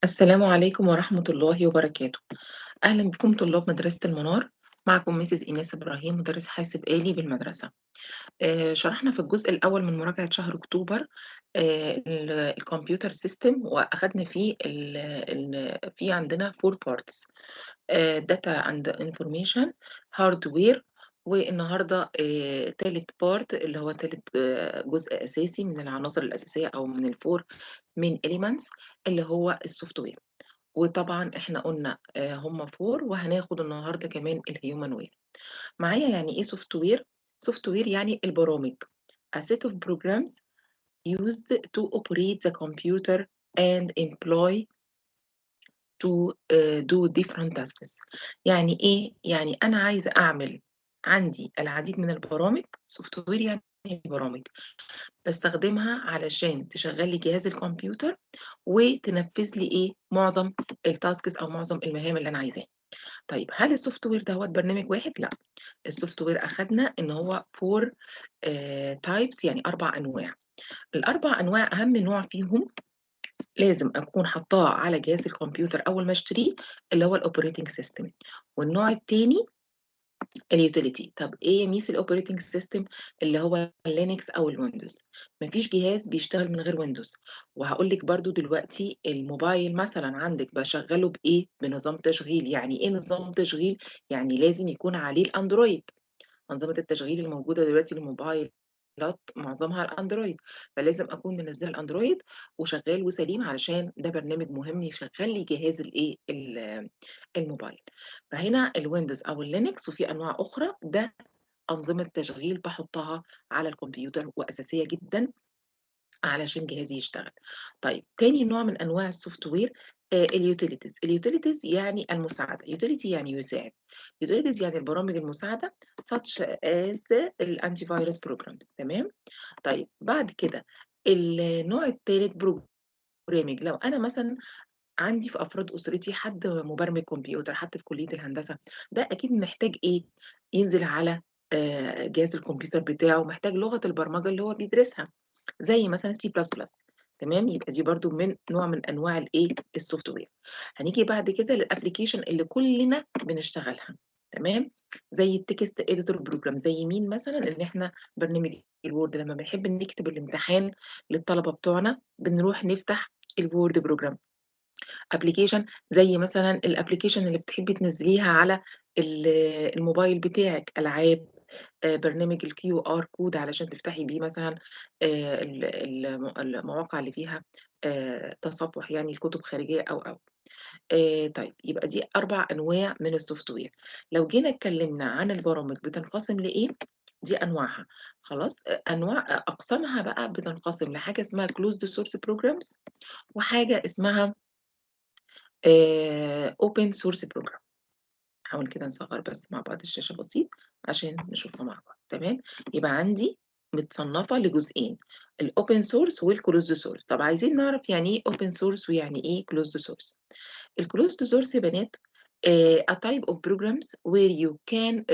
السلام عليكم ورحمة الله وبركاته. أهلا بكم طلاب مدرسة المنار. معكم ميسز إيناس إبراهيم مدرس حاسب آلي بالمدرسة. شرحنا في الجزء الأول من مراجعة شهر أكتوبر الكمبيوتر سيستم، وأخدنا فيه في عندنا 4 parts: data and information, hardware. والنهارده تالت بارت اللي هو تالت جزء أساسي من العناصر الأساسية أو من الفور من elements اللي هو السوفت وير. وطبعًا إحنا قُلنا هم 4 وهناخد النهارده كمان الhuman ware. معايا يعني إيه software؟ software يعني البرامج a set of programs used to operate the computer and employ to do different tasks. يعني إيه؟ يعني أنا عايزة أعمل عندي العديد من البرامج. software يعني برامج باستخدمها علشان تشغّل لي جهاز الكمبيوتر وتنفّذ لي إيه، معظم الtasks أو معظم المهام اللي أنا عايزاها. طيب هل السوفت وير دوّة برنامج واحد؟ لأ، السوفت وير أخدنا إن هو 4 types، يعني 4 أنواع. ال4 أنواع أهم نوع فيهم لازم أكون حاطاه على جهاز الكمبيوتر أول ما أشتريه، اللي هو الoperating system. والنوع التاني الutility. طب إيه يا ميس الoperating system؟ اللي هو الLinux أو الWindows. ما فيش جهاز بيشتغل من غير Windows. وهاقول لِك برضه دلوقتي الموبايل مثلًا عندِك باشغّله بإيه؟ بنظام تشغيل. يعني إيه نظام تشغيل؟ يعني لازم يكون عليه الأندرويد. أنظمة التشغيل الموجودة دلوقتي للموبايلات معظمها الأندرويد، فلازم أكون منزّلة الأندرويد وشغّال وسليم علشان ده برنامج مهم يشغّل لي جهاز الإيه، الموبايل. فهنا الويندوز أو الLinux وفي أنواع أخرى، ده أنظمة تشغيل باحطها على الكمبيوتر وأساسية جدًا علشان جهازي يشتغل. طيب تاني نوع من أنواع السوفت وير الutilities. الutilities يعني المساعدة، utility يعني يساعد، utilities يعني البرامج المساعدة such as الantivirus programs. تمام؟ طيب بعد كده النوع التالت programming. لو أنا مثلًا عندي في أفراد أسرتي حد مبرمج كمبيوتر، حد في كلية الهندسة، ده أكيد محتاج إيه، ينزل على جهاز الكمبيوتر بتاعه، محتاج لغة البرمجة اللي هو بيدرسها. زي مثلًا C++. تمام، يبقى دي برضه من نوع من أنواع الإيه، السوفت وير. هنيجي بعد كده للapplication اللي كلنا بنشتغلها. تمام، زي الtext editor program. زي مين مثلًا؟ إن إحنا برنامج الword لمّا بنحب نكتب الامتحان للطلبة بتوعنا بنروح نفتح الword program. application زي مثلًا الapplication اللي بتحبي تنزّليها على ال الموبايل بتاعِك، ألعاب، برنامج الQR code علشان تفتحي بيه مثلًا ال الم المواقع اللي فيها تصفُّح، يعني الكتب خارجية أو. طيب يبقى دي 4 أنواع من الsoftware. لو جينا اتكلمنا عن البرامج بتنقسم لإيه، دي أنواعها. خلاص، أنواع أقسامها بقى بتنقسم لحاجة اسمها closed source programs وحاجة اسمها open source program. نحاول كده نصغّر بس مع بعض الشاشة بسيط عشان نشوفها مع بعض. تمام، يبقى عندي متصنّفة لجزئين، الopen source والclosed source. طب عايزين نعرف يعني إيه open source ويعني إيه closed source. الclosed source يا بنات a type of programs where you can't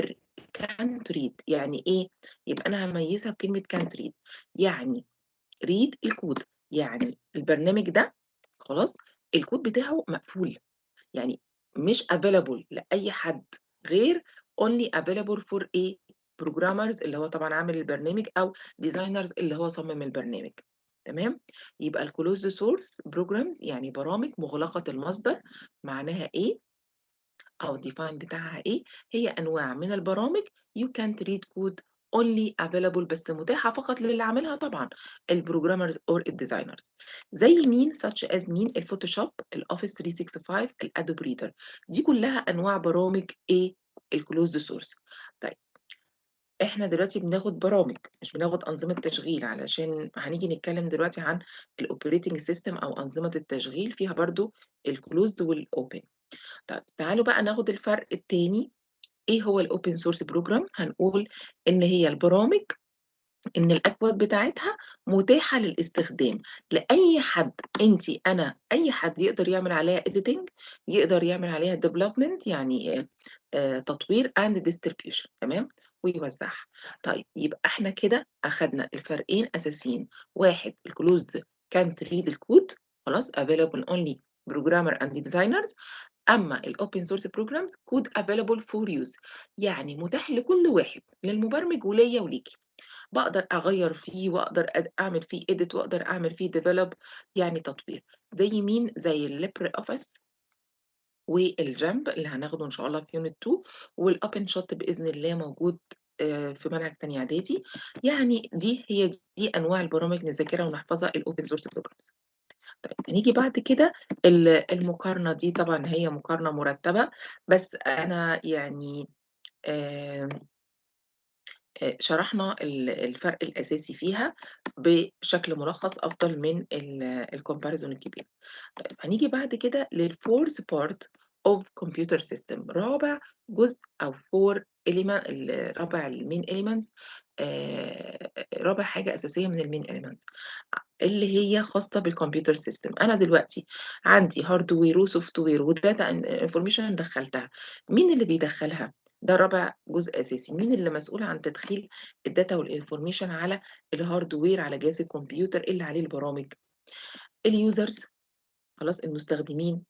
read. يعني إيه؟ يبقى أنا هاميّزها بكلمة can't read. يعني read الكود، يعني البرنامج ده خلاص الكود بتاعه مقفول، يعني مش available لأي حد غير only available for إيه، programmers اللي هو طبعًا عامل البرنامج، أو designers اللي هو صمم البرنامج. تمام؟ يبقى الclosed source programs يعني برامج مُغلقة المصدر. معناها إيه أو الdefine بتاعها إيه؟ هي أنواع من البرامج you can't read code only available، بس متاحة فقط للي عاملها طبعًا الprogrammers or الdesigners. زي مين؟ such as مين؟ الفوتوشوب، الoffice 365، الadobe reader. دي كلها أنواع برامج إيه؟ الclosed source. طيب إحنا دلوقتي بناخد برامج، مش بناخد أنظمة تشغيل، علشان هنيجي نتكلم دلوقتي عن الoperating system أو أنظمة التشغيل، فيها برضه الclosed والopen. طب تعالوا بقى ناخد الفرق التاني. إيه هو الopen source program؟ هنقول إن هي البرامج إن الأكواد بتاعتها متاحة للاستخدام لأي حد. أنا أي حد يقدر يعمل عليها editing، يقدر يعمل عليها development يعني تطوير and distribution. تمام، ويوزعها. طيب يبقى إحنا كده أخدنا الفرقين أساسيين. واحد الclosed can't read الكود، خلاص available only programmer and designers. أما الopen source programs code available for use، يعني متاح لكل واحد، للمبرمج وليّا وليكِ. باقدر أغيّر فيه وأقدر أعمل فيه edit وأقدر أعمل فيه develop، يعني تطوير. زي مين؟ زي الLibreOffice والجامب اللي هناخده إن شاء الله في unit 2، والOpenShot بإذن الله موجود في منهج تانية إعدادي. يعني هي دي أنواع البرامج نذاكرها ونحفظها الopen source programs. طيب هنيجي بعد كده المقارنة دي طبعًا هي مقارنة مرتبة، بس أنا يعني آآ شرحنا الفرق الأساسي فيها بشكل ملخص أفضل من الcomparison الكبير. طيب هنيجي بعد كده للfourth part of computer system، رابع جزء أو رابع الmain elements، رابع حاجة أساسية من الmain elements اللي هي خاصة بالكمبيوتر سيستم. أنا دلوقتي عندي hardware وsoftware وdata information دخّلتها، مين اللي بيدخّلها؟ ده رابع جزء أساسي. مين اللي مسؤول عن تدخيل الdata والinformation على الhardware، على جهاز الكمبيوتر اللي عليه البرامج؟ الusers، خلاص، المستخدمين،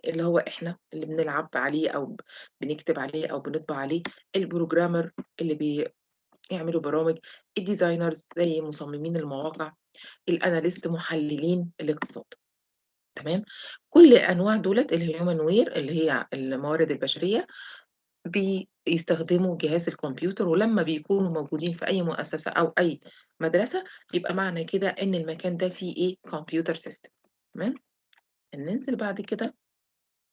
اللي هو إحنا اللي بنلعب عليه أو بنكتب عليه أو بنطبع عليه، الprogrammer اللي بيعملوا برامج، الdesigners زي مصممين المواقع، الanalyst محللين الاقتصاد. تمام؟ كل أنواع دُولة الhumanware اللي هي الموارد البشرية بيستخدموا جهاز الكمبيوتر، ولمّا بيكونوا موجودين في أي مؤسسة أو أي مدرسة، يبقى معنى كده إن المكان ده فيه إيه، computer system. تمام؟ ننزل بعد كده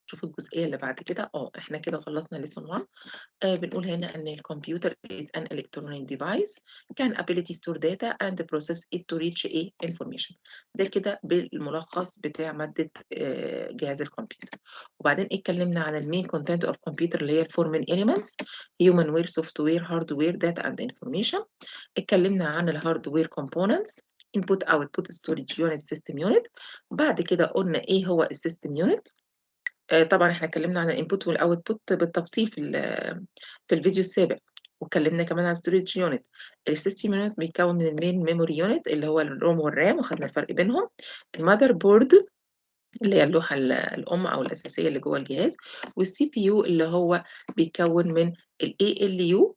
نشوف الجزئية اللي بعد كده. إحنا كده خلّصنا lesson 1. بنقول هنا إن الكمبيوتر is an electronic device can ability store data and process it to reach a information. ده كده بالملخص بتاع مادة جهاز الكمبيوتر. وبعدين اتكلمنا عن الmain content of computer اللي هي ال4 main elements: humanware، software، hardware، data and information. اتكلمنا عن الhardware components: input، output، storage unit، system unit. بعد كده قلنا إيه هو الsystem unit. طبعًا إحنا اتكلّمنا عن الinput والoutput بالتفصيل في الفيديو السابق، واتكلّمنا كمان عن الstorage unit. الsystem unit بيتكوّن من الmain memory unit اللي هو الROM والRAM، وخدنا الفرق بينهم. الmother board اللي هي اللوحة الأم أو الأساسية اللي جوّه الجهاز، والCPU اللي هو بيتكوّن من الALU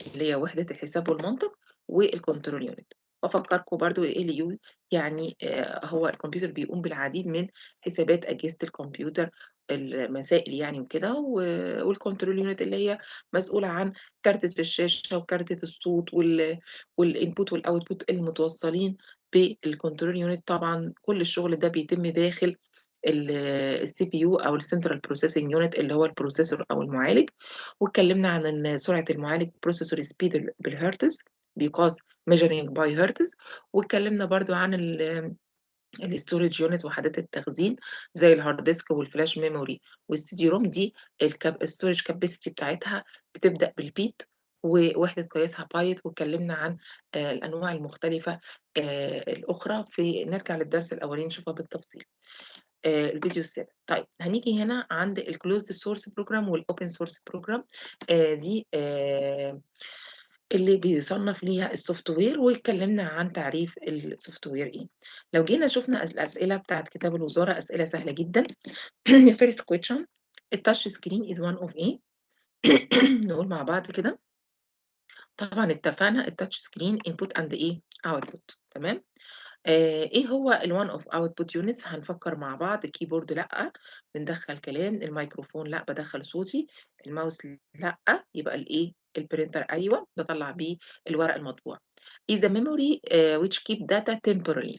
اللي هي وحدة الحساب والمنطق، والcontrol unit. وأفكّركم برضه الALU يعني هو الكمبيوتر بيقوم بالعديد من حسابات أجهزة الكمبيوتر، المسائل يعني وكده، والcontrol unit اللي هي مسؤولة عن كارتة الشاشة وكارتة الصوت والinput والoutput المتوصّلين بالcontrol unit. طبعًا كل الشغل ده بيتم داخل الCPU أو الcentral processing unit اللي هو الprocessor أو المعالج. واتكلّمنا عن إن سرعة المعالج processor speed بالhertz بيقاس measuring by hertz. واتكلّمنا برضه عن الstorage unit وحدات التخزين زي الhard disk والflash memory والCD-ROM. دي الstorage capacity بتاعتها بتبدأ بالبيت ووحدة قياسها بايت. واتكلّمنا عن الأنواع المختلفة الأخرى. نرجع للدرس الأولاني نشوفها بالتفصيل. الفيديو السابق. طيب هنيجي هنا عند الclosed source program والopen source program. دي اللي بيُصنَّف ليها الsoft ware، واتكلّمنا عن تعريف الsoft ware إيه. لو جينا شُفنا الأسئلة بتاعة كتاب الوزارة، أسئلة سهلة جدًا. first question: الtouch screen is one of إيه؟ نقول مع بعض كده. طبعًا اتفقنا الtouch screen input and إيه؟ output. تمام؟ إيه هو الone of output units؟ هنفكّر مع بعض. الكيبورد لأ، بندخّل كلام. الميكروفون لأ، بادخّل صوتي. الماوس لأ، يبقى الإيه، الprinter أيوه، باطلّع بيه الورق المطبوع. is the memory which keep data temporarily.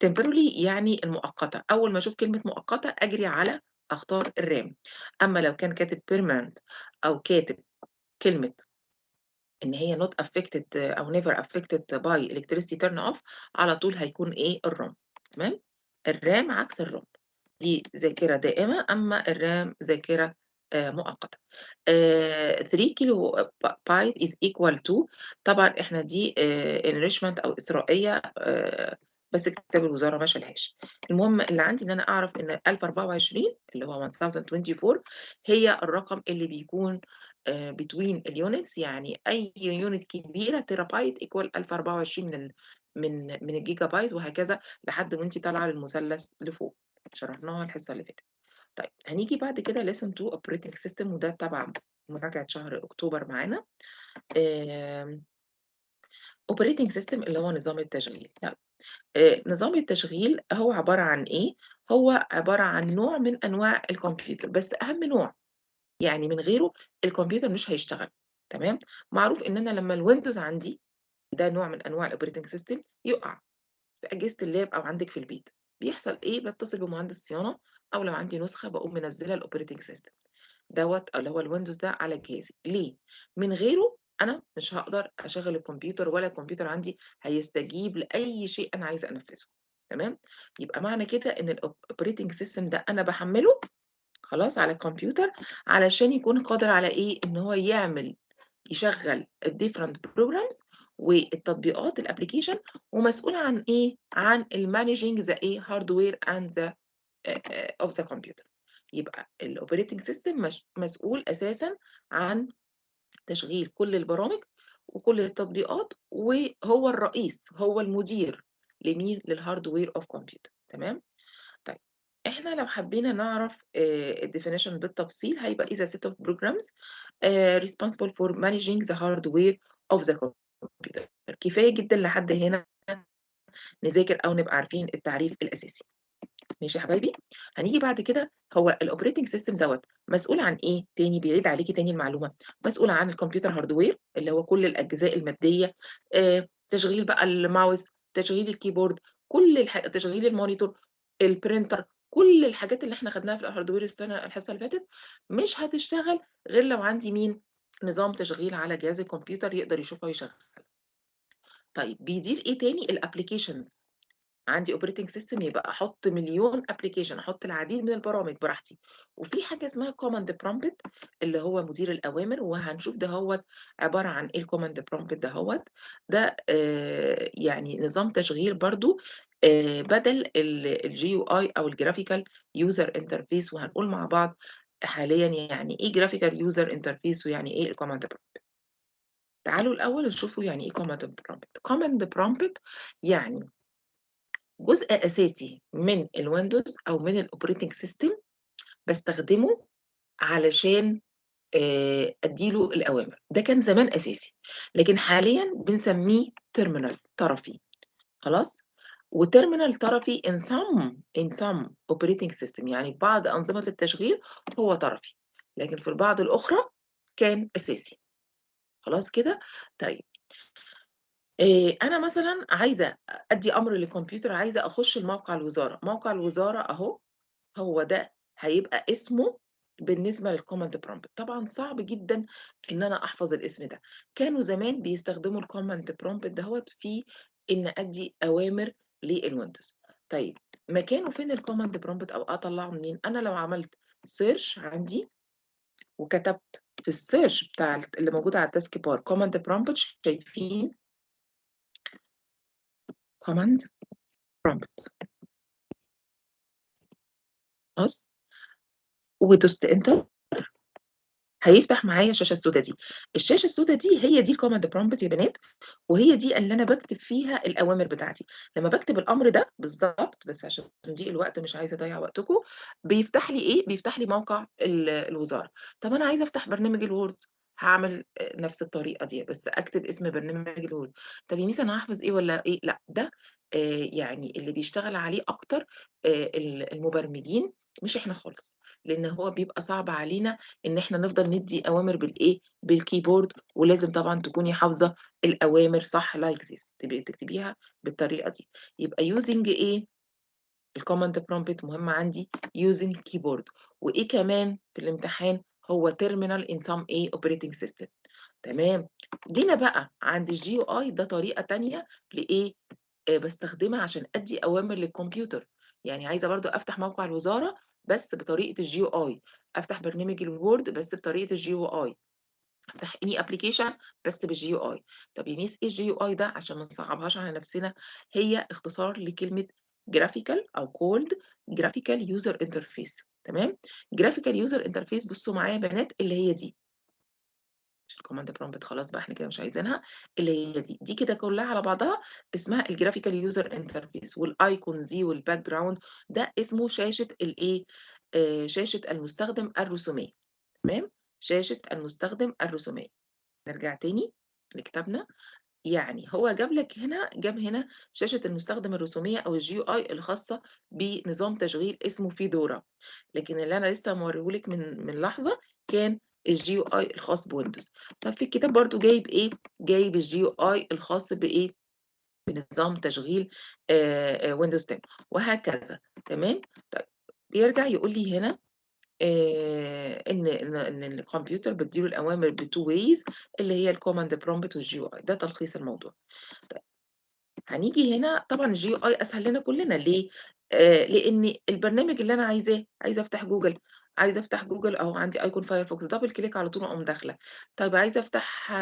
temporarily يعني المؤقتة. أول ما أشوف كلمة مؤقتة أجري على أختار الRAM. أمّا لو كان كاتب permanent أو كاتب كلمة إن هي not affected أو never affected by electricity turn off، على طول هيكون إيه، الROM. تمام؟ الRAM عكس الROM. دي ذاكرة دائمة، أمّا الRAM ذاكرة مؤقتة. 3 كيلو بايت is equal to. طبعًا إحنا دي enrichment أو إسرائية، بس كتاب الوزارة ما شالهاش. المهم اللي عندي إن أنا أعرف إن 1024 اللي هو 1024 هي الرقم اللي بيكون between الunits، يعني أي unit كبيرة تيرابايت equal 1024 من الجيجا بايت، وهكذا لحد وأنتِ طالعة للمثلث لفوق. شرحناها الحصة اللي فاتت. طيب هنيجي بعد كده lesson 2 operating system وده تبع مراجعة شهر أكتوبر معانا. آمم operating system اللي هو نظام التشغيل. طيب نظام التشغيل هو عبارة عن إيه؟ هو عبارة عن نوع من أنواع الكمبيوتر، بس أهم نوع، يعني من غيره الكمبيوتر مش هيشتغل، تمام؟ معروف إن أنا لمّا الويندوز عندي ده نوع من أنواع الoperating system يُقع في أجهزة اللاب أو عندِك في البيت، بيحصل إيه؟ باتصل بمهندس صيانة أو لو عندي نسخة باقوم منزّلة الoperating system دوّة اللي هو الويندوز ده على جهازي، ليه؟ من غيره أنا مش هاقدر أشغّل الكمبيوتر ولا الكمبيوتر عندي هيستجيب لأي شيء أنا عايزة أنفّذه، تمام؟ يبقى معنى كده إن الoperating system ده أنا باحمّله خلاص على الكمبيوتر علشان يكون قادر على إيه؟ إن هو يشغّل الdifferent programs والتطبيقات الapplication ومسؤول عن إيه؟ عن الmanaging the إيه؟ hardware and the of the computer. يبقى الoperating system مسؤول أساسًا عن تشغيل كل البرامج وكل التطبيقات، وهو الرئيس، هو المدير لمين؟ للhardware of computer تمام؟ طيب إحنا لو حبينا نعرف الdefinition بالتفصيل هيبقى is a set of programs responsible for managing the hardware of the computer. كفاية جدًا لحد هنا نذاكر أو نبقى عارفين التعريف الأساسي. ماشي يا حبايبي؟ هنيجي بعد كده هو الoperating system دوّة مسؤول عن إيه؟ تاني بيعيد عليكِ تاني المعلومة، مسؤول عن الكمبيوتر hardware اللي هو كل الأجزاء المادية، تشغيل بقى الماوس، تشغيل الكيبورد، كل تشغيل المونيتور، الprinter، كل الحاجات اللي إحنا خدناها في الhardware الحصة اللي فاتت، مش هتشتغل غير لو عندي مين؟ نظام تشغيل على جهاز الكمبيوتر يقدر يشوفها ويشغلها. طيب بيدير إيه تاني؟ الapplications. عندي operating system يبقى أحُط مليون application أحُط العديد من البرامج براحتي، وفي حاجة اسمها command prompt اللي هو مدير الأوامر، وهنشوف دهوّة عبارة عن إيه الcommand prompt دهوّة، ده يعني نظام تشغيل برضه بدل الGUI أو الgraphical user interface وهنقول مع بعض حاليًا يعني إيه graphical user interface ويعني إيه الcommand prompt. تعالوا الأول نشوفوا يعني إيه command prompt. command prompt يعني جزء أساسي من الويندوز أو من الoperating system باستخدمه علشان أدّي له الأوامر، ده كان زمان أساسي، لكن حاليًا بنسميه terminal طرفي خلاص، وterminal طرفي in some operating system يعني في بعض أنظمة التشغيل هو طرفي، لكن في البعض الأخرى كان أساسي، خلاص كده؟ طيب أنا مثلًا عايزة أدّي أمر للكمبيوتر عايزة أخُش لموقع الوزارة، موقع الوزارة أهو هو ده هيبقى اسمه بالنسبة للcommand prompt طبعًا صعب جدًا إن أنا أحفظ الاسم ده، كانوا زمان بيستخدموا الcommand prompt دهوّة في إن أدّي أوامر للويندوز. طيب مكانه فين الcommand prompt أو أطلّعه منين؟ أنا لو عملت search عندي وكتبت في الsearch بتاع اللي موجودة على الtask bar command prompt شايفين command prompt خلاص، ودوست enter هيفتح معايا الشاشة السودا دي، الشاشة السودا دي هي دي الcommand prompt يا بنات، وهي دي اللي أنا باكتب فيها الأوامر بتاعتي، لمّا باكتب الأمر ده بالضبط، بس عشان ضيق الوقت مش عايزة أضيّع وقتكم، بيفتح لي إيه، بيفتح لي موقع الوزارة، طب أنا عايزة أفتح برنامج الword هاعمل نفس الطريقة دي، بس أكتب اسم برنامج الword طب يا ميس أنا هاحفظ إيه والّا إيه؟ لأ، ده يعني اللي بيشتغل عليه أكتر المبرمجين مش إحنا خالص، لإن هو بيبقى صعب علينا إن إحنا نفضل ندّي أوامر بالإيه، بالكيبورد ولازم طبعًا تكوني حافظة الأوامر صح like this تبقي تكتبيها بالطريقة دي، يبقى using إيه، الcommand prompt مهم عندي using keyboard وإيه كمان في الامتحان هو terminal in some إيه operating system تمام، جينا بقى عند الGUI ده طريقة تانية لإيه، باستخدمها عشان أدّي أوامر للكمبيوتر، يعني عايزة برضه أفتح موقع الوزارة بس بطريقة الGUI، أفتح برنامج الword بس بطريقة الGUI. أفتح any application بس بالGUI طب يا ميس إيه الGUI ده عشان ما نصعّبهاش على نفسنا، هي اختصار لكلمة graphical أو called graphical user interface تمام، graphical user interface بصوا معايا يا بنات اللي هي دي، مش الcommand prompt خلاص بقى إحنا كده مش عايزينها، اللي هي دي كده كلّها على بعضها اسمها الgraphical user interface والicons دي والbackground ده اسمه شاشة الإيه، شاشة المستخدم الرسومية، تمام؟ شاشة المستخدم الرسومية. نرجع تاني لكتابنا، يعني هو جاب هنا شاشة المستخدم الرسومية أو الGUI الخاصة بنظام تشغيل اسمه فيدورا، لكن اللي أنا لسه موريه لِك من لحظة كان الGUI الخاص بWindows. طب في الكتاب برضه جايب إيه، جايب الGUI الخاص بإيه، بنظام تشغيل Windows 10 وهكذا، تمام؟ طيب بيرجع يقول لي هنا إن الكمبيوتر بادّي له الأوامر ب2 ways اللي هي الcommand prompt والGUI ده تلخيص الموضوع. طيب هنيجي هنا طبعًا الGUI أسهل لنا كلنا ليه؟ لإن البرنامج اللي أنا عايزة أفتح جوجل، عايزة أفتح جوجل أهو عندي أيقون فايرفوكس double click على طول أقوم داخلة. طيب عايزة أفتح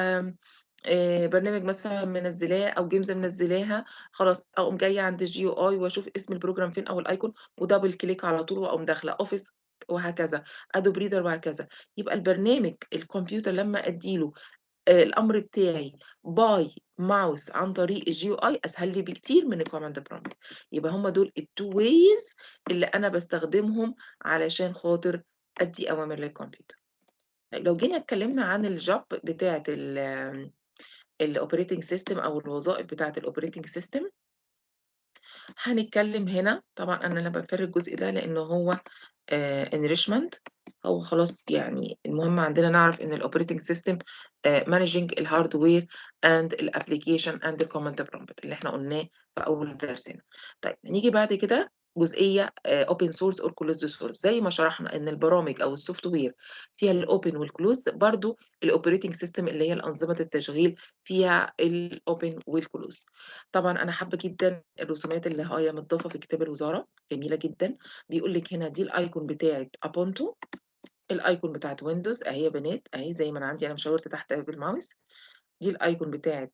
برنامج مثلًا منزّلاه أو games منزّلاها، خلاص أقوم جاية عند الGUI وأشوف اسم الprogram فين أو الأيكون وdouble click على طول وأقوم داخلة office وهكذا، adobe reader وهكذا. يبقى البرنامج الكمبيوتر لمّا أدّي له الأمر بتاعي by mouse عن طريق الGUI أسهل لي بكتير من الcommand prompt. يبقى هم دول ال2 ways اللي أنا باستخدمهم علشان خاطر أدّي أوامر للكمبيوتر. طيب لو جينا اتكلمنا عن الjob بتاعة الoperating system أو الوظائف بتاعة الoperating system، هنتكلم هنا طبعًا أنا بافر الجزء ده لإن هو enrichment هو خلاص يعني المهم عندنا نعرف إن الoperating system managing الhardware and الapplication and الcommand prompt اللي إحنا قلناه في أول درسنا. طيب نيجي بعد كده جزئية open source or closed source زي ما شرحنا إن البرامج أو الsoftware فيها الopen والclosed برضه الoperating system اللي هي الأنظمة التشغيل فيها الopen والclosed. طبعًا أنا حابة جدًا الرسومات اللي هي متضافة في كتاب الوزارة، جميلة جدًا. بيقول لِك هنا دي الأيكون بتاعة أبونتو، الأيكون بتاعة ويندوز أهي يا بنات، أهي زي ما أنا عندي أنا مشاورت تحت أهي بالماوس، دي الأيكون بتاعة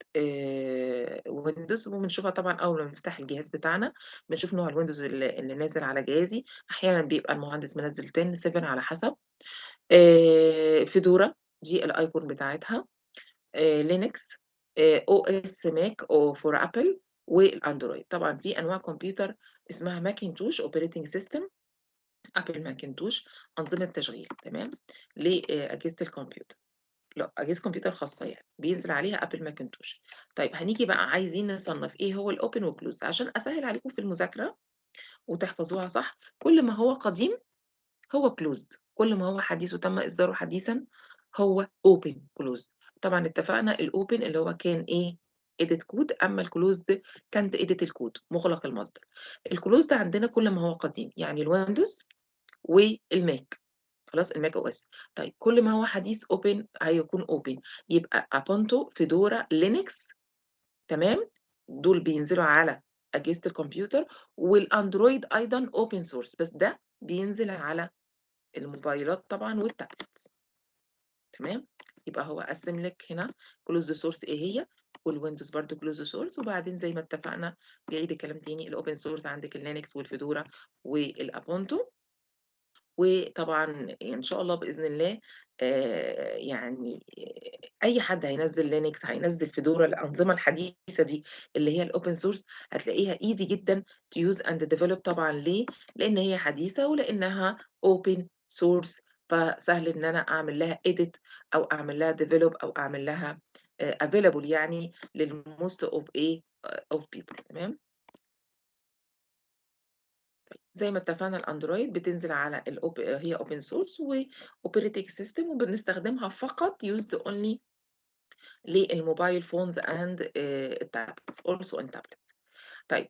ويندوز وبنشوفها طبعًا أول ما بنفتح الجهاز بتاعنا، بنشوف نوع الويندوز اللي نازل على جهازي، أحيانًا بيبقى المهندس منزّل 10، 7 على حسب. فيدورا دي الأيكون بتاعتها. لينكس، OS Mac أو for Apple والأندرويد. طبعًا في أنواع كمبيوتر اسمها ماكنتوش operating system، Apple ماكنتوش أنظمة تشغيل تمام، لأجهزة الكمبيوتر. لأ، أجهزة كمبيوتر خاصة يعني، بينزل عليها Apple ماكنتوش. طيب هنيجي بقى عايزين نصنّف إيه هو الopen والclosed عشان أسهّل عليكم في المذاكرة وتحفظوها صح، كل ما هو قديم هو closed، كل ما هو حديث وتم إصداره حديثًا هو open closed. طبعًا اتفقنا الopen اللي هو كان إيه edit code أمّا الclosed كان edit الكود مُغلق المصدر. الclosed عندنا كل ما هو قديم، يعني الويندوز والMac خلاص الMac OS. طيب كل ما هو حديث open هيكون open يبقى Ubuntu، Fedora، Linux تمام، دول بينزلوا على أجهزة الكمبيوتر والأندرويد أيضًا open source بس ده بينزل على الموبايلات طبعًا والتابلتس تمام، يبقى هو قسّم لِك هنا closed source إيه هي، والويندوز برضه closed source وبعدين زي ما اتفقنا بيعيد الكلام تاني الopen source عندِك الLinux والFedora والUbuntu. وطبعًا إن شاء الله بإذن الله يعني أي حد هينزّل Linux هينزّل Fedora الأنظمة الحديثة دي اللي هي الopen source هتلاقيها easy جدًا to use and develop طبعًا ليه؟ لإن هي حديثة ولإنها open source فسهل إن أنا أعمل لها edit أو أعمل لها develop أو أعمل لها available يعني للmost of إيه of people تمام؟ زي ما اتفقنا الأندرويد بتنزل على هي open source وoperating system وبنستخدمها فقط used only للموبايل phones and الtablets also in tablets. طيب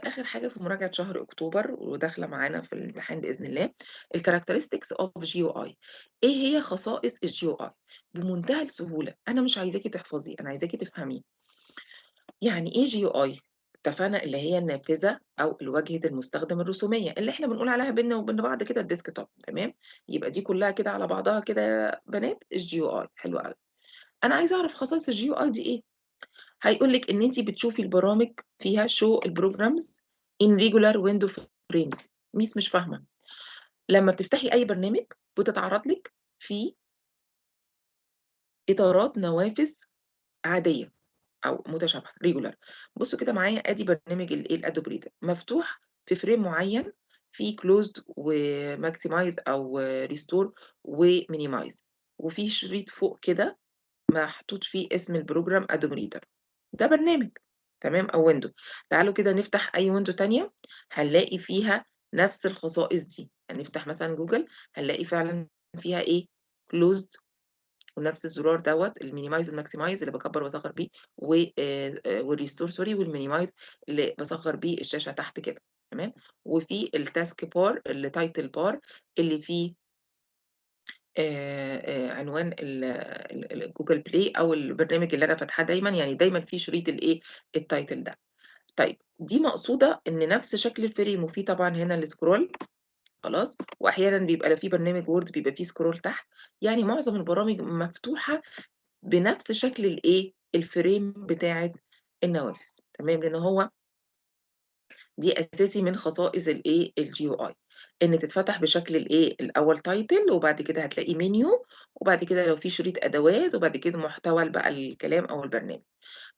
آخر حاجة في مراجعة شهر أكتوبر وداخلة معانا في الامتحان بإذن الله الcharacteristics of GUI. إيه هي خصائص الGUI؟ بمنتهى السهولة، أنا مش عايزاكِ تحفظي، أنا عايزاكِ تفهمي. يعني إيه GUI؟ اتفقنا اللي هي النافذة أو الواجهة المستخدم الرسومية، اللي إحنا بنقول عليها بيننا وبين بعض كده الديسكتوب تمام؟ يبقى دي كلها كده على بعضها كده يا بنات الGUI حلو أوي. أنا عايزة أعرف خصائص الGUI دي إيه؟ هيقول لِك إن أنتِ بتشوفي البرامج فيها show الprograms in regular window frames. ميس مش فاهمة. لمّا بتفتحي أي برنامج بتتعرض لِك فيه إطارات نوافذ عادية أو متشابهة regular. بصوا كده معايا أدي برنامج الأدوب ريدر مفتوح في فريم معين في closed وماكسمايز أو ريستور ومينيمايز، وفي شريط فوق كده محطوط فيه اسم البروجرام أدوب ريدر. ده برنامج تمام أو ويندو. تعالوا كده نفتح أي ويندو تانية هنلاقي فيها نفس الخصائص دي. هنفتح مثلا جوجل هنلاقي فعلا فيها إيه closed ونفس الزرار دوّة الminimize والmaximize اللي باكبّر واصغّر بيه والrestore سوري والminimize اللي باصغّر بيه الشاشة تحت كده تمام، وفي الtask bar الtitle bar اللي فيه عنوان الجوجل بلاي أو البرنامج اللي أنا فاتحاه دايمًا، يعني دايمًا في شريط الإيه الtitle ده. طيب دي مقصودة إن نفس شكل الفريم وفي طبعًا هنا الscroll خلاص، وأحيانًا بيبقى لو في برنامج word بيبقى في scroll تحت، يعني معظم البرامج مفتوحة بنفس شكل الإيه، الفريم بتاعة النوافذ، تمام، لإن هو دي أساسي من خصائص الإيه، الGUI إن تتفتح بشكل الإيه، الأول title وبعد كده هتلاقي menu وبعد كده لو في شريط أدوات وبعد كده محتوى بقى الكلام أو البرنامج.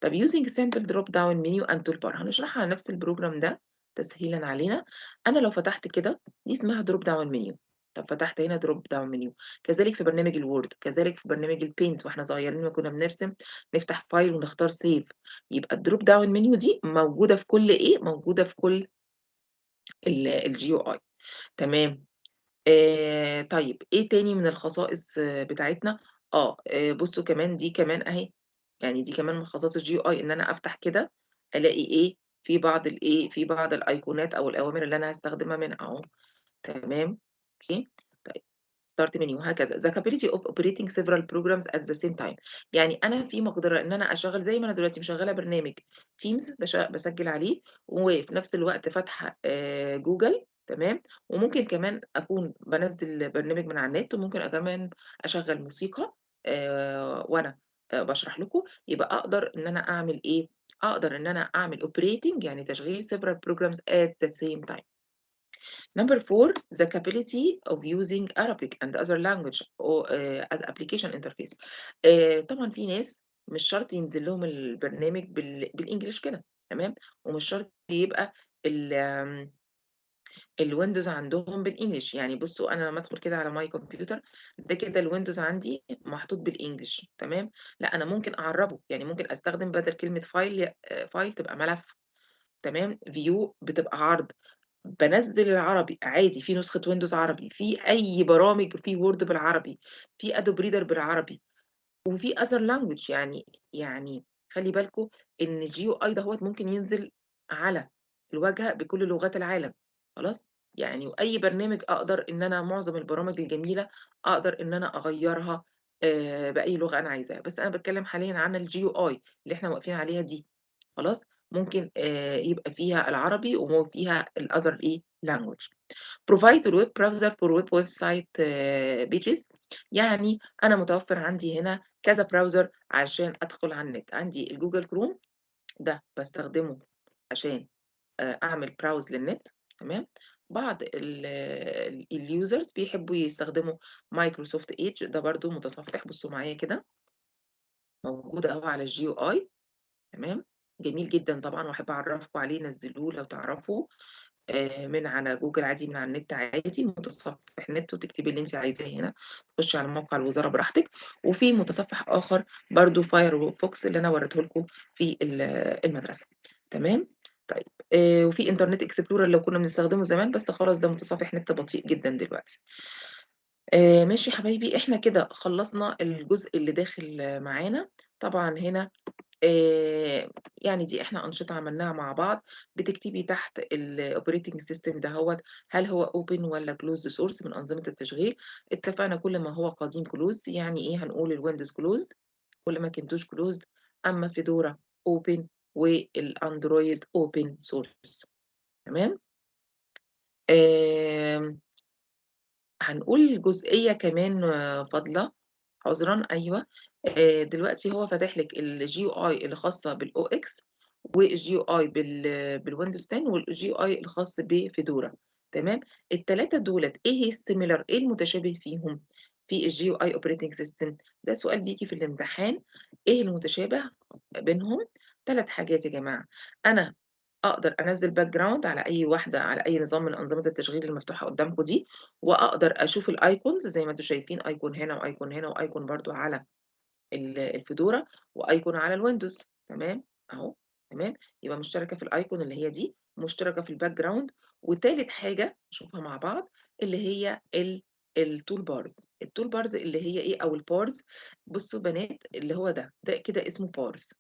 طب using simple drop down menu and toolbar هنشرحها على نفس البروجرام ده تسهيلًا علينا. أنا لو فتحت كده دي اسمها drop down menu. طب فتحت هنا drop down menu كذلك في برنامج الوورد، كذلك في برنامج الpaint وإحنا صغيرين لمّا كنا بنرسم نفتح فايل ونختار save يبقى الdrop down menu دي موجودة في كل إيه، موجودة في كل الGUI تمام. طيب إيه تاني من الخصائص بتاعتنا؟ بُصّوا كمان دي كمان أهي، يعني دي كمان من خصائص الGUI إن أنا أفتح كده ألاقي إيه، في بعض الإيه، في بعض الأيقونات أو الأوامر اللي أنا هاستخدمها منها أهو، تمام، أوكي، طيب start menu وهكذا. The capability of operating several programs at the same time يعني أنا في مقدرة إن أنا أشغّل زي ما أنا دلوقتي مشغّلة برنامج Teams باسجّل عليه، وفي نفس الوقت فاتحة جوجل تمام، وممكن كمان أكون بانزّل برنامج من على النت، وممكن كمان أشغّل موسيقى وأنا باشرح لكم، يبقى أقدر إن أنا أعمل إيه، أقدر إن أنا أعمل operating يعني تشغيل several programs at the same time. Number 4 the capability of using Arabic and other language or as application interface. طبعًا في ناس مش شرط ينزل لهم البرنامج بالإنجلش كده تمام، ومش شرط يبقى ال آمم الويندوز عندهم بالإنجلش، يعني بُصّوا أنا لمّا أدخل كده على my computer ده كده الويندوز عندي محطوط بالإنجلش تمام، لأ أنا ممكن أعرّبه، يعني ممكن أستخدم بدل كلمة file تبقى ملف تمام، view بتبقى عرض. بانزّل العربي عادي، في نسخة ويندوز عربي، في أي برامج في word بالعربي، في Adobe reader بالعربي، وفي other language يعني خلّي بالكم إن الGUI دوّة ممكن ينزل على الواجهة بكل لغات العالم، خلاص؟ يعني وأي برنامج أقدر إن أنا معظم البرامج الجميلة أقدر إن أنا أغيّرها بأي لغة أنا عايزاها، بس أنا باتكلّم حاليًا عن الGUI اللي إحنا واقفين عليها دي، خلاص؟ ممكن يبقى فيها العربي وفيها الother إيه language. provide الweb browser for website pages يعني أنا متوفر عندي هنا كذا براوزر عشان أدخل على النت، عندي الجوجل كروم ده باستخدمه عشان أعمل browse للنت تمام، بعض الusers بيحبوا يستخدموا مايكروسوفت إيدج ده برضه متصفح بصوا معايا كده موجود أهو على الGUI تمام، جميل جدًا طبعًا وأحب أعرّفكم عليه نزّلوه لو تعرفوا من على جوجل عادي من على النت عادي، متصفح نت وتكتبي اللي أنتِ عايزاه هنا، تخشي على موقع الوزارة براحتك، وفي متصفح آخر برضه firefox اللي أنا وريته لكم في المدرسة، تمام؟ طيب وفي internet explorer لو كنا بنستخدمه زمان بس خلاص ده متصفح نت بطيء جدًا دلوقتي. ماشي يا حبايبي، إحنا كده خلّصنا الجزء اللي داخل معانا، طبعًا هنا يعني دي إحنا أنشطة عملناها مع بعض، بتكتبي تحت الoperating system دهوّة هل هو open والّا closed source من أنظمة التشغيل، اتفقنا كل ما هو قديم closed يعني إيه هنقول الWindows closed والMacintosh closed أمّا فيدورا open والأندرويد open source تمام، آمم هنقول جزئية كمان فاضلة عذرًا أيوه، دلوقتي هو فاتح لِك الGUI اللي خاصة بالOS والGUI بالWindows 10 والGUI الخاص بفيدورا تمام، ال3 دُولة إيه الsimilar إيه المتشابه فيهم؟ في الGUI operating system؟ ده سؤال بييجي في الامتحان، إيه المتشابه بينهم؟ 3 حاجات يا جماعة، أنا أقدر أنزّل background على أي واحدة على أي نظام من أنظمة التشغيل المفتوحة قدّامكم دي، وأقدر أشوف الicons زي ما أنتم شايفين icon هنا وicon هنا وicon برضه على الفيدورا وأيكون على الويندوز تمام، أهو تمام، يبقى مشتركة في الأيكون اللي هي دي، مشتركة في الbackground وتالت حاجة نشوفها مع بعض اللي هي الtool bars الtool bars اللي هي إيه أو الbars بُصّوا بنات اللي هو ده كده اسمه bars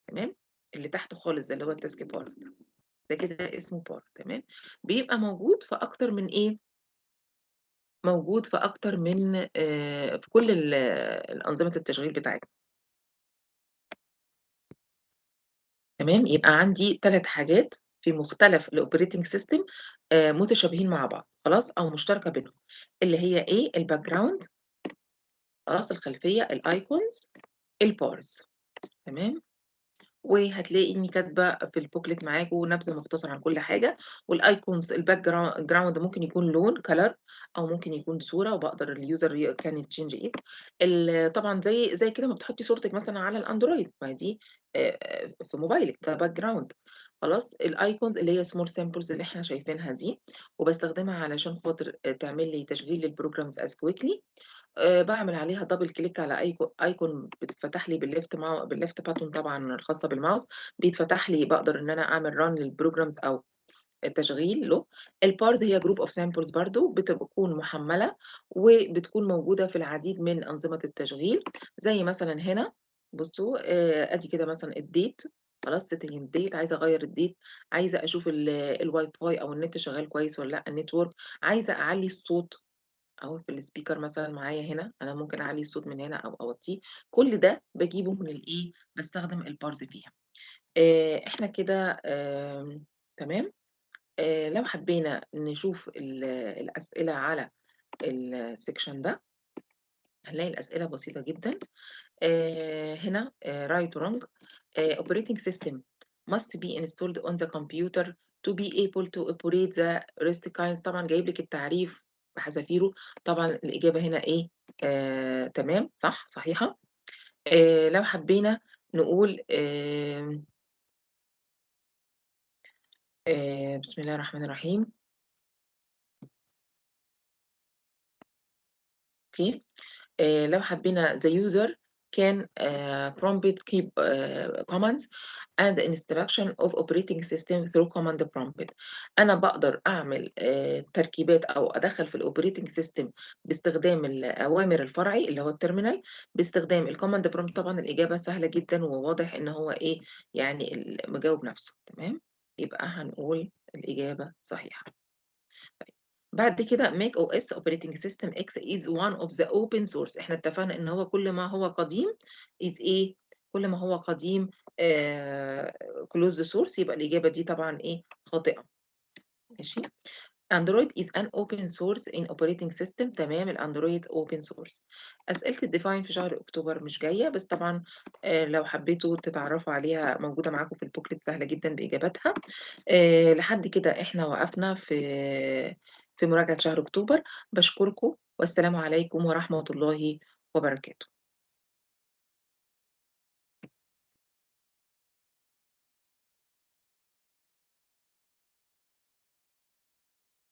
تمام، اللي تحت خالص ده اللي هو الtask bar ده كده اسمه bar تمام، بيبقى موجود في أكتر من إيه، موجود في أكتر من في كل الأنظمة التشغيل بتاعتنا. تمام، يبقى عندي 3 حاجات في مختلف الoperating system متشابهين مع بعض خلاص، أو مشتركة بينهم، اللي هي إيه الbackground خلاص، الخلفية الicons الbars تمام. وهتلاقيني كاتبة في الbooklet معاكم نبذة مختصرة عن كل حاجة، والicons الbackground ممكن يكون لون color أو ممكن يكون صورة وباقدر الuser can change it طبعًا زي كده ما بتحطي صورتِك مثلًا على الأندرويد، ما هي دي في موبايلِك ده background خلاص، الicons اللي هي small samples اللي إحنا شايفينها دي، وباستخدمها علشان خاطر تعمل لي تشغيل للprograms as quickly باعمل عليها double click على icon بتتفتح لي بالleft button طبعًا الخاصة بالماوس، بيتفتح لي باقدر إن أنا أعمل run للprograms أو تشغيل له. البارز هي group of samples برضه بتكون محمّلة وبتكون موجودة في العديد من أنظمة التشغيل، زي مثلًا هنا بصوا أدي كده مثلًا الdate خلاص setting الdate عايزة أغيّر الdate عايزة أشوف الWiFi أو النت شغال كويس والّا لأ الnetwork عايزة أعلّي الصوت أهو في الspeaker مثلًا معايا هنا، أنا ممكن أعلّي الصوت من هنا أو أوطّيه، كل ده باجيبه من الإيه، باستخدم البارز فيها. إحنا كده تمام، لو حبينا نشوف الأسئلة على الsection ده، هنلاقي الأسئلة بسيطة جدًا. هنا right or wrong operating system must be installed on the computer to be able to operate the REST clients طبعًا جايب لِك التعريف بحذافيره، طبعًا الإجابة هنا إيه، تمام، صح، صحيحة. لو حبينا نقول بسم الله الرحمن الرحيم، أوكي. لو حبينا the user can prompt keep commands and instruction of operating system through command prompt. أنا باقدر أعمل تركيبات أو أدخّل في الoperating system باستخدام الأوامر الفرعي اللي هو الterminal باستخدام الcommand prompt طبعًا الإجابة سهلة جدًا وواضح إن هو إيه، يعني مجاوب نَفْسه تمام، يبقى هنقول الإجابة صحيحة. بعد كده macOS operating system X is one of the open source إحنا اتفقنا إن هو كل ما هو قديم is إيه، كل ما هو قديم آآ closed source يبقى الإجابة دي طبعًا إيه، خاطئة ماشي. Android is an open source in operating system تمام الأندرويد open source. أسئلة الdefine في شهر أكتوبر مش جاية، بس طبعًا لو حبيتوا تتعرّفوا عليها موجودة معاكم في الbooklet سهلة جدًا بإجاباتها. لحد كده إحنا وقفنا في مراجعة شهر أكتوبر، باشكركم والسلام عليكم ورحمة الله وبركاته.